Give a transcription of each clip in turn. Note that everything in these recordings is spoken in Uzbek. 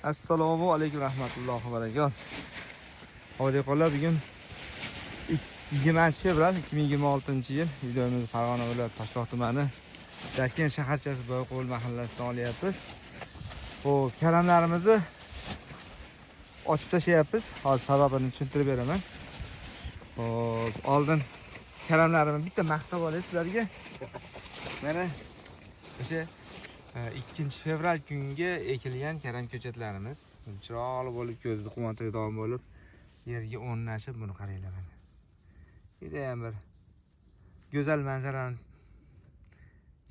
Assalomu alaykum rahmatullohi va barakatuh. Hozirlar bugun 20-fevral 2026-yil videomizni Farg'ona viloyati Toshloq tumani Dakin shaharchasi Boyqo'l mahallasidan olyapmiz. Bu karamlarimizni ochib tashlayapmiz. Hozir sababini tushuntirib beraman. Hop, oldin karamlarimizni bitta maqtab olay sizlarga. Mana o'sha 2-fevral kunga ekilgan karam ko'chatlarimiz chiroyli bo'lib, ko'zni quvontiradigan bo'lib, yerga o'rnashib, buni qaranglar mana. Juda ham bir go'zal manzarani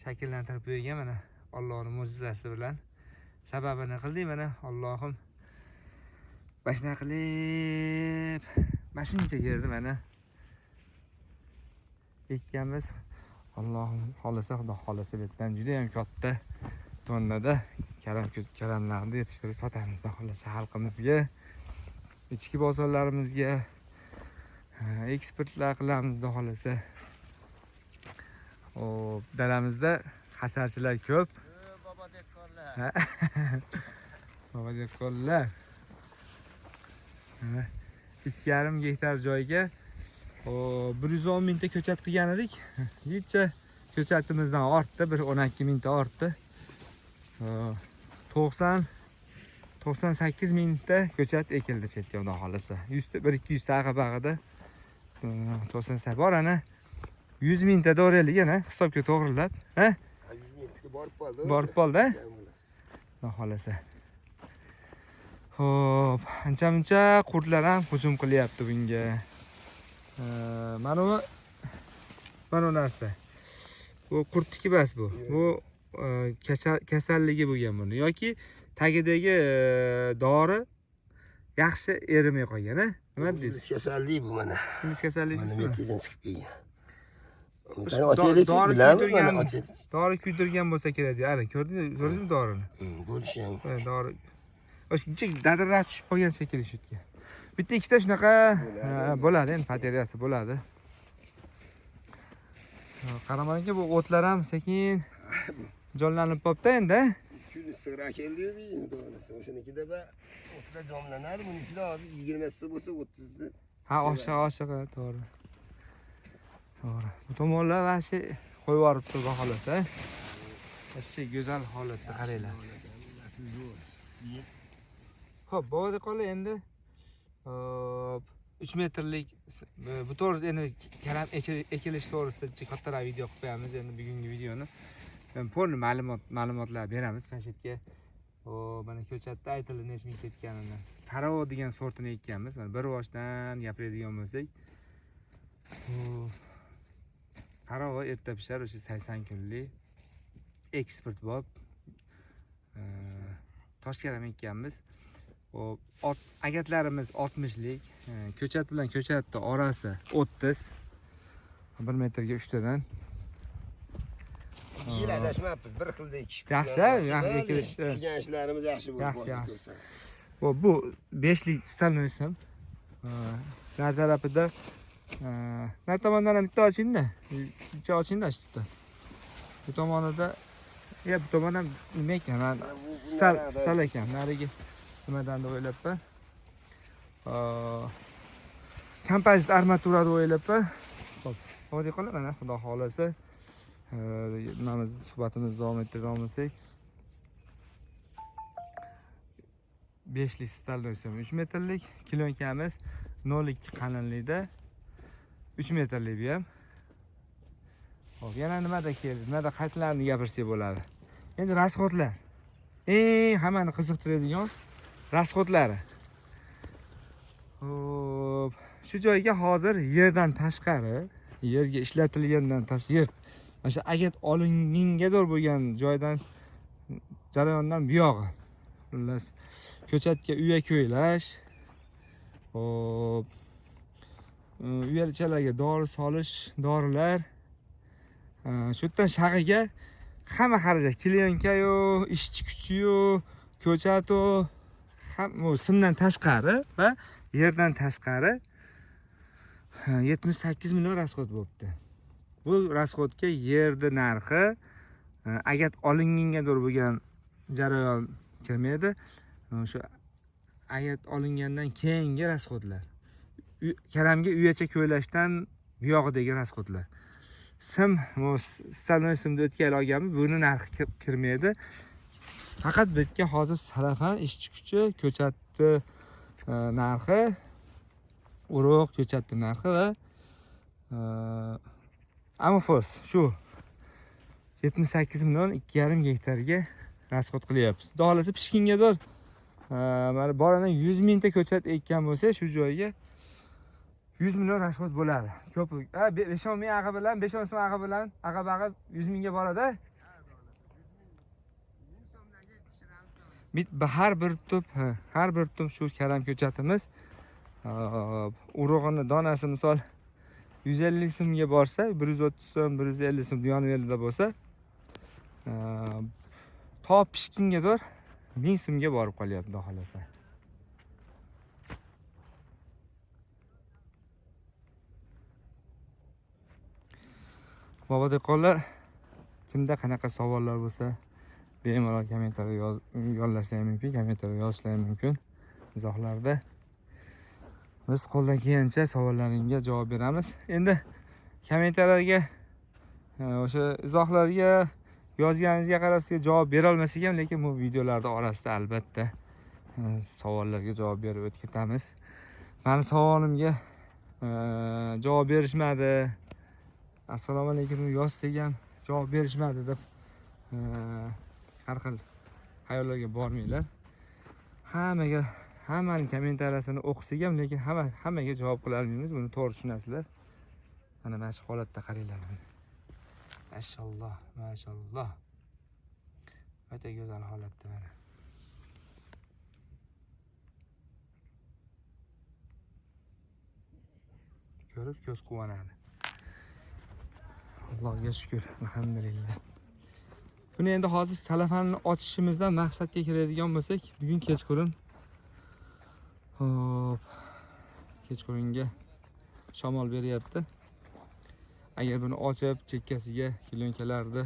shakllantirib qo'ygan mana Allohning mo'jizasi bilan. Sababini qildik mana Allohim. Bashna qilib mashincha yerdi mana. Ekkanmiz. Allohim xolisa, Xudo xolisa betdan juda ham katta tonnada karamlarni yetishtirib sotamiz. Xudo xolisa xalqimizga, ichki bozorlarimizga eksportlar qilamiz. Xudo xolisa. Hop, dalamizda hasharchilar ko'p. Baba dehqonlar. Baba dehqonlar. 2,5 gektar joyga 110 mingta ko'chat qilgan edik. Necha ko'chatimizdan ortdi, bir 12 mingta ortdi. 98 mingta ko'chat ekildi chetga, xudo xolisa. 100-200 ta bag'ida 98 bor ana. 100 mingta do'ralik ana, hisobga to'g'rilab, ha? 100 mingta borib qoldi. Borib qoldi. Xudo xolisa. Hop, ancha-muncha qurtlar ham hujum qilyapti bunga. Mana bu narsa. Bu qurtniki emas bu. Bu kasalligi bo'lgan buni yoki tagidagi dori yaxshi erimay qolgan, ha? Nima deysiz? Kasallik bu mana. Nima kasallik Mana deysiz? metizdan chiqib kelgan. Qani ochaylik bilaman, mana ochaylik. Dori kuydirgan bo'lsa kerak. Ana, ko'rdingizmi dorini? Bo'lishi ham. Dori O'shuncha dadirlab tushib qolgan shekilli shutga. Bitta ikkita shunaqa bo'ladi, endi batareyasi bo'ladi. Qaramanki bu o'tlar ham sekin jonlanib qopti endi. Kuni sig'ra keldi-yu, endi o'shanikida ba o'tlar jonlanar, bunisida hozir 20 ta bo'lsa 30 ta. Ha, oshiq, to'g'ri. To'g'ri. Bu tomonlar vashi qo'yib yuboribdi xudo xolasa. Vashi go'zal holatda qaranglar. Xo'p, bo'ldi qoldi endi. 3 metrlik bu to'g'risida endi karam ekilish to'g'risida kattaroq video qilib qo'yamiz. Endi bugungi videoni men to'liq ma'lumotlar beramiz planshetga. Mana ko'chatda aytildi necha ming ketganini. Taravo degan sortini ekkanmiz. Mana bir boshdan gapiradigan bo'lsak, taravo erta pishar, o'sha 80 kunlik eksport bo'lib Toshkaram ekkanmiz. Agatlarimiz 60lik, ko'chat bilan ko'chatning orasi 30, 1 metrga 3 tadan. Yil adashmabmiz, bir xilda ekishib. Yaxshi, ekilish. Qilgan ishlarimiz yaxshi bo'ldi. Yaxshi. Bu 5lik stalnoysam. Nar tarafida nar tomondan ham bitta oching-da. Bitta oching-da shitda. Bu tomonida bu tomon ham nima ekan? Stal ekan. Nariga nimadan deb o'ylabman. Kompozit armatura deb o'ylabman. Xo'p, hozir qolib mana xudo xolasa suhbatimizni davom ettiramiz. 5lik stalnoysam 3 metrlik, kilonkamiz 0,2 qalinlikda 3 metrlik bu ham. Xo'p, yana nimada keldi? Nimada qaytlarni gapirsak bo'ladi. Endi rasxodlar. Hammani qiziqtiradigan rasxodlari. Xo'p, shu joyga hozir yerdan tashqari, yerga ishlatilgandan tashqari, mana shu agat olingangador bo'lgan joydan jarayondan bu yog'i. Xullas, ko'chatga uya ko'ylash, hop, uyalchalarga dori solish, dorilar, shu yerdan shag'iga hamma xarajat, klienka-yu, ishchi kuchi-yu, ko'chat-u, hamma simdan tashqari va yerdan tashqari 78 million rasxod bo'libdi. Bu rasxodga yerni narxi agat olingangador bo'lgan jarayon kirmaydi. O'sha ayat olingandan keyingi rasxodlar. Karamga uyacha ko'ylashdan buyog'idagi rasxodlar. Sim, istalgan simda o'tkazib olganmi, buni narxi kirmaydi. Faqat bu yerga hozir salafan ishchi kuchi, ko'chatni narxi, urug', ko'chatni narxi va amofos shu 78 million 2,5 gektarga rasxod qilyapmiz. Xudo xolasa pishkinga zo'r mana boradan 100 mingta ko'chat ekkan bo'lsa, shu joyga 100 million rasxod bo'ladi. Ko'p. 5-10 ming ag'i bilan, 5-10 so'm ag'i bilan, ag'i 100 mingga boradi. Har bir tup shu karam ko'chatimiz urug'ini donasi misol 150 so'mga borsa, 130 so'm, 150 so'm yonverida bo'lsa, top pishkinga zo'r 1000 so'mga borib qolyapti, xudo xolasa. Bobo dehqonlar, kimda qanaqa savollar bo'lsa, bemalol kommentariyga yozishlari mumkin, kommentariyga yozishlari mumkin. Izohlarda biz qo'ldan kelgancha savollaringizga javob beramiz. Endi kommentariyga o'sha izohlarga yozganingizga qarasiga javob bera olmasak ham, lekin bu videolarda orasida albatta savollarga javob berib o'tib ketamiz. Meni savolimga javob berishmadi, assalomu alaykum yozsak ham javob berishmadi deb har xil xayollarga bormanglar. Hammaning kommentariyasini o'qisak ham, lekin hammaga javob qila olmaymiz. Buni to'g'ri tushunasizlar. Mana shu holatda qaranglar. Mashalloh. O'ta go'zal holatda mana. Ko'rib ko'z quvonadi. Allohga shukr, alhamdulillah. Buni endi hozir salafanni ochishimizdan maqsadga kiradigan bo'lsak, bugun kechqurunga shamol beryapti. Agar buni ochib, chekkasiga kilonkalarni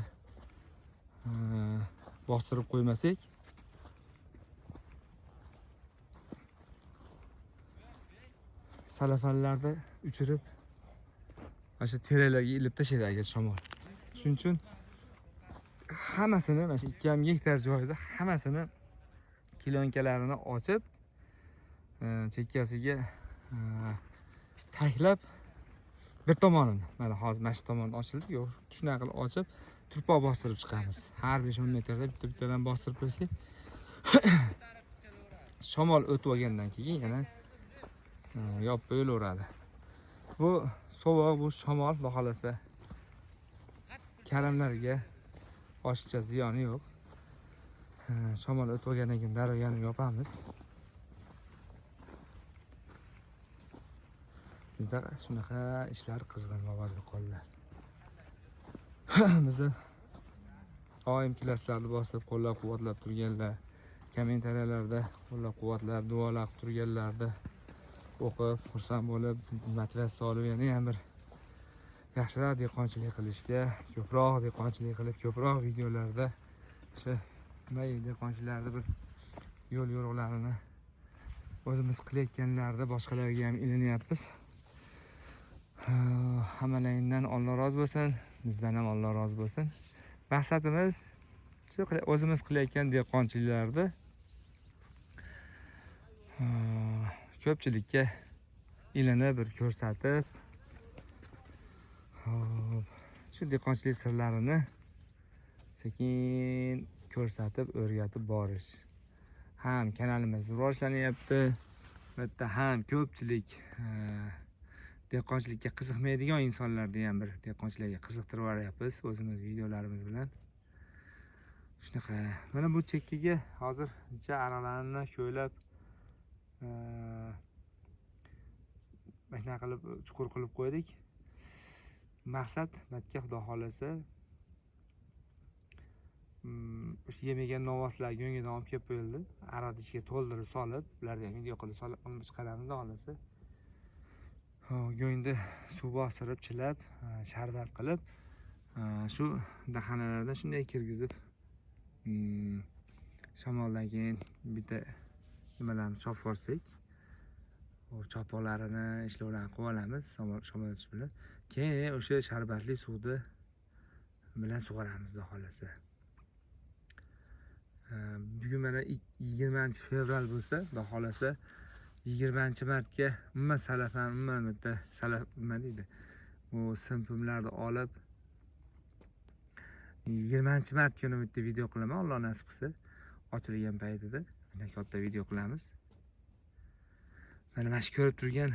bostirib qo'ymasak, salafanlarni uchirib mana shu teralarga ilib tashlaydi agar shamol. Shuning uchun hammasini mana shu 2,5 gektar joyda hammasini kilonkalarini ochib, chekkasiga taklab bir tomonini, mana hozir mana shu tomon ochildi, yo'q, shunaqa qilib ochib, turpoq bostirib chiqamiz. Har 5-10 metrda bitta-bittadan bostirib qo'ysak, shamol o'tib olgandan keyin yana yopib qo'yilaveradi. Bu sovuq, bu shamol, xudo xolasa karamlarga oshiqcha ziyoni yo'q. Shamol o'tib olgandan keyin darrov yana yopamiz. Bizda shunaqa ishlar qizg'in, bobo dehqonlar. Bizni doim klaslarni bosib qo'llab-quvvatlab turganlar, kommentariyalarda qo'llab-quvvatlab, duolar qilib turganlarni o'qib, xursand bo'lib, motivatsiya olib, yana ham bir yaxshiroq dehqonchilik qilishga, ko'proq dehqonchilik qilib, ko'proq videolarda o'sha dehqonchiliklarni bir yo'l-yo'riqlarini o'zimiz qilayotganlarda boshqalarga ham ilinyapmiz. Hammalaringdan Alloh rozi bo'lsin, bizdan ham Alloh rozi bo'lsin. Maqsadimiz shu o'zimiz qilayotgan dehqonchiliklarni ko'pchilikka ilinib bir ko'rsatib, shu dehqonchilik sirlarini sekin ko'rsatib, o'rgatib borish. Ham kanalimiz rivojlanyapti, bitta ham ko'pchilik dehqonchilikka qiziqmaydigan insonlarni ham bir dehqonchilikka qiziqtirib yuryapmiz o'zimiz videolarimiz bilan. Shunaqa. Mana bu chekkaga hozir necha aralarini ko'ylab mana shunaqa qilib chuqur qilib qo'ydik. Maqsad batga xudo xolasa o'sha yemagan novvoslar go'ngidan olib kelib qo'yildi. Arada ichiga to'ldirib solib, ularni ham video qilib solib chiqaramiz xudo xolasa. Go'ngda suv bostirib, chilab, sharbat qilib, shu daxanalardan shunday kirgizib Shamoldan keyin bitta nimalarni chopib olsak, o chopoqlarini ishlovlarni qilib olamiz shamol o'tish bilan. Keyin o'sha sharbatli suvni bilan sug'oramiz xudo xolasa. Bugun mana 20-fevral bo'lsa, xudo xolasa 20-martga umuman salafan, umuman bitta salaf nima deydi? Bu simpomlarni olib 20-mart kuni bitta video qilaman, Alloh nasib qilsa, ochilgan paytida mana katta video qilamiz. Mana shu ko'rib turgan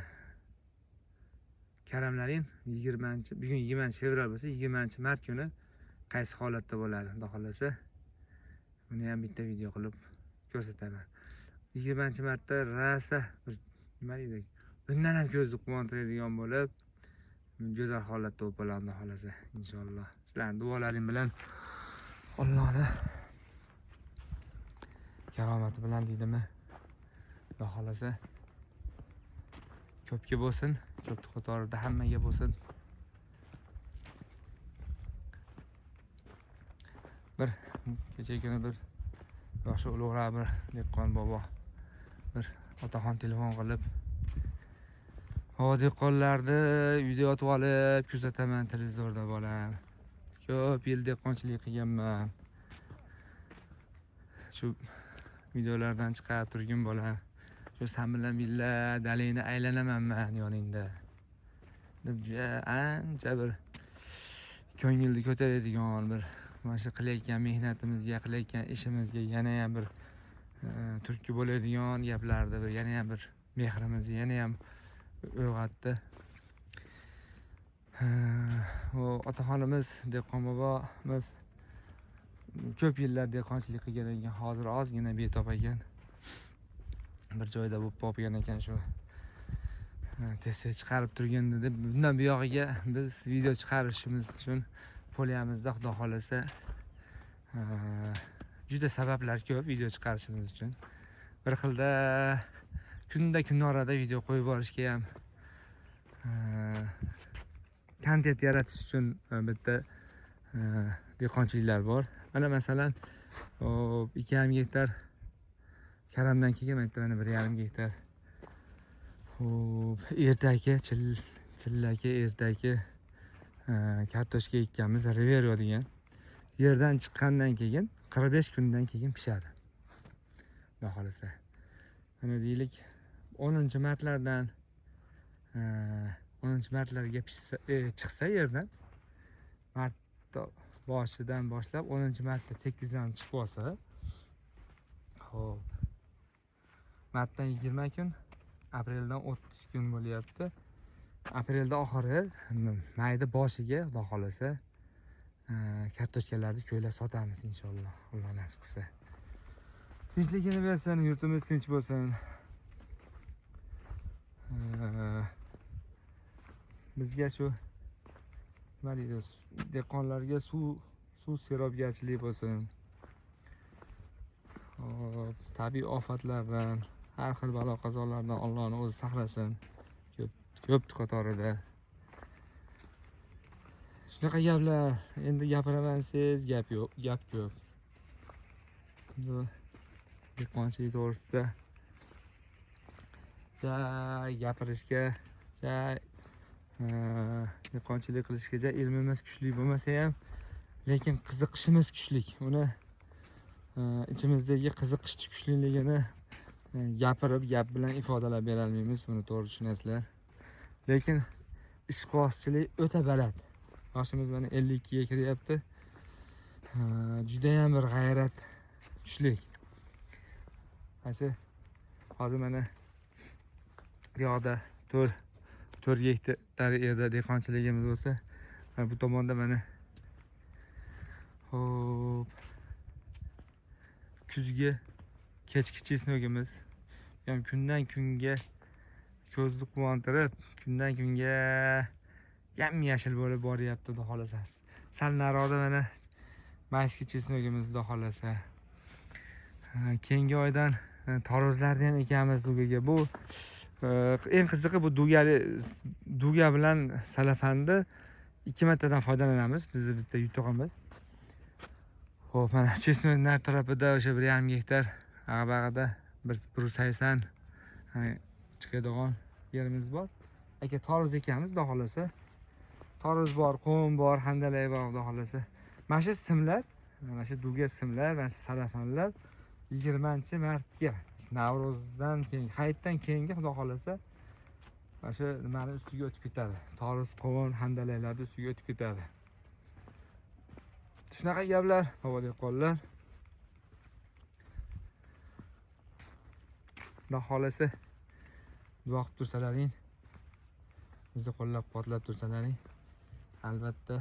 karamlaring bugun 20-fevral bo'lsa, 20-mart kuni qaysi holatda bo'ladi, xudo xolasa. Buni ham bitta video qilib ko'rsataman. 20-martda rasa bir nima deydi? Bundan ham ko'zni quvontiradigan bo'lib, go'zal holatda bo'lib qoladi, xudo xolasa, inshaalloh. Sizlarning duolaring bilan Allohning karomati bilan deydimi? Xudo xolasa ko'pga bo'lsin, ko'p qatorida hammaga bo'lsin. Bir kecha kuni bir yoshi ulug'roq bir dehqon bobo bir otaxon telefon qilib, dehqonlarni video yotib olib kuzataman televizorda bolam. Ko'p yil dehqonchilik qilganman. Shu videolardan chiqib turgan bolam. Shu san bilan billa dalingni aylanaman men yoningda. Deb ancha bir ko'ngilni ko'taradigan bir mana shu qilayotgan mehnatimizga, qilayotgan ishimizga yana ham bir turtki bo'ladigan gaplarni bir yana ham bir mehrimizni yana ham uyg'otdi. Otaxonimiz, dehqon bobomiz ko'p yillar dehqonchilik qilgan ekan, hozir ozgina betob ekan. Bir joyda bo'lib qolgan ekan, shu tez chiqarib turganda deb bundan buyog'iga biz video chiqarishimiz uchun polyamizda xudo xolasa juda sabablar ko'p video chiqarishimiz uchun. Bir xilda kunda orada video qo'yib borishga ham kontent yaratish uchun bitta dehqonchiliklar bor. Mana masalan 2,5 gektar karamdan keyin mana 1,5 gektar ertaki chillaki ertaki kartoshka ekkanmiz, Rivero degan. Yerdan chiqqandan keyin 45 kundan keyin pishadi. Xudo xolasa. Mana deylik 10-martlardan 10-martlarga chiqsa yerdan mart boshidan boshlab 10-martda tekizdan chiqib olsa, xo'p. Martdan 20 kun, apreldan 30 kun bo'lyapti. Aprelda oxiri, mayda boshiga xudo xolasa kartoshkalarni ko'ylab sotamiz inshaalloh, Alloh nasib qilsa. Tinchligini bersin, yurtimiz tinch bo'lsin. Bizga shu nima deydi, dehqonlarga suv serobgarchilik bo'lsin. Tabiiy ofatlardan, har xil balo qazolardan Allohning o'zi saqlasin. Ko'p qatorida. Shunaqa gaplar, endi gapiraman siz, gap yo'q, gap ko'p. Bu dehqonchilik to'g'risida gapirishga, dehqonchilik qilishga ilmimiz kuchli bo'lmasa ham, lekin qiziqishimiz kuchli. Uni ichimizdagi qiziqish kuchliligini gapirib, gap bilan ifodalab bera olmaymiz, buni to'g'ri tushunasizlar. Lekin ishqibozchilik o'ta baland. Yoshimiz mana 52 ga kiryapti. Juda ham bir g'ayrat kuchli. Mana hozir mana bu yoqda 4 gektar yerda dehqonchiligimiz bo'lsa, bu tomonda mana hop kuzgi kechki chesnogimiz ham kundan kunga ko'zni quvontirib, kundan kunga yam-yashil bo'lib boryapti, xudo xolasa. Sal narida mana mayski chesnogimiz, xudo xolasa. Keyingi oydan torozlarni ham ekamiz dugaga. Bu eng qizig'i, bu duga bilan salafanda 2 martadan foydalanamiz. Bitta yutug'imiz. Xo'p, mana chesnok nar tarafida o'sha 1,5 gektar ag'abag'ida 180 chiqadigan yerimiz bor. Aka toruz ekamiz, xudo xolasa. Toruz bor, qum bor, handalay bor, xudo xolasa. Mana shu simlar, mana shu duga simlar, mana shu sarafanlar 20-martga, Navro'zdan keyin, hayitdan keyingi xudo xolasa mana shu nimani ustiga o'tib ketadi. Toruz, qovun, handalaylarning ustiga o'tib ketadi. Shunaqa gaplar, babo dehqonlar. Xudo xolasa duo qilib tursalaring, bizni qo'llab-quvvatlab tursalaring. Albatta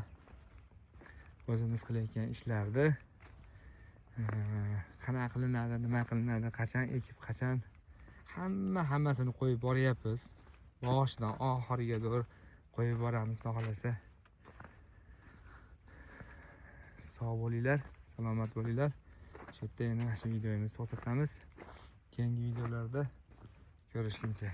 o'zimiz qilayotgan ishlarni qanaqa qilinadi, nima qilinadi, qachon ekib, qachon hammasini qo'yib boryapmiz. Boshidan oxiriga doğru qo'yib boramiz, xudo xolasa. Sog' bo'linglar, salomat bo'linglar. Shu yerda yana shu videomizni to'xtatamiz. Keyingi videolarda ko'rishguncha.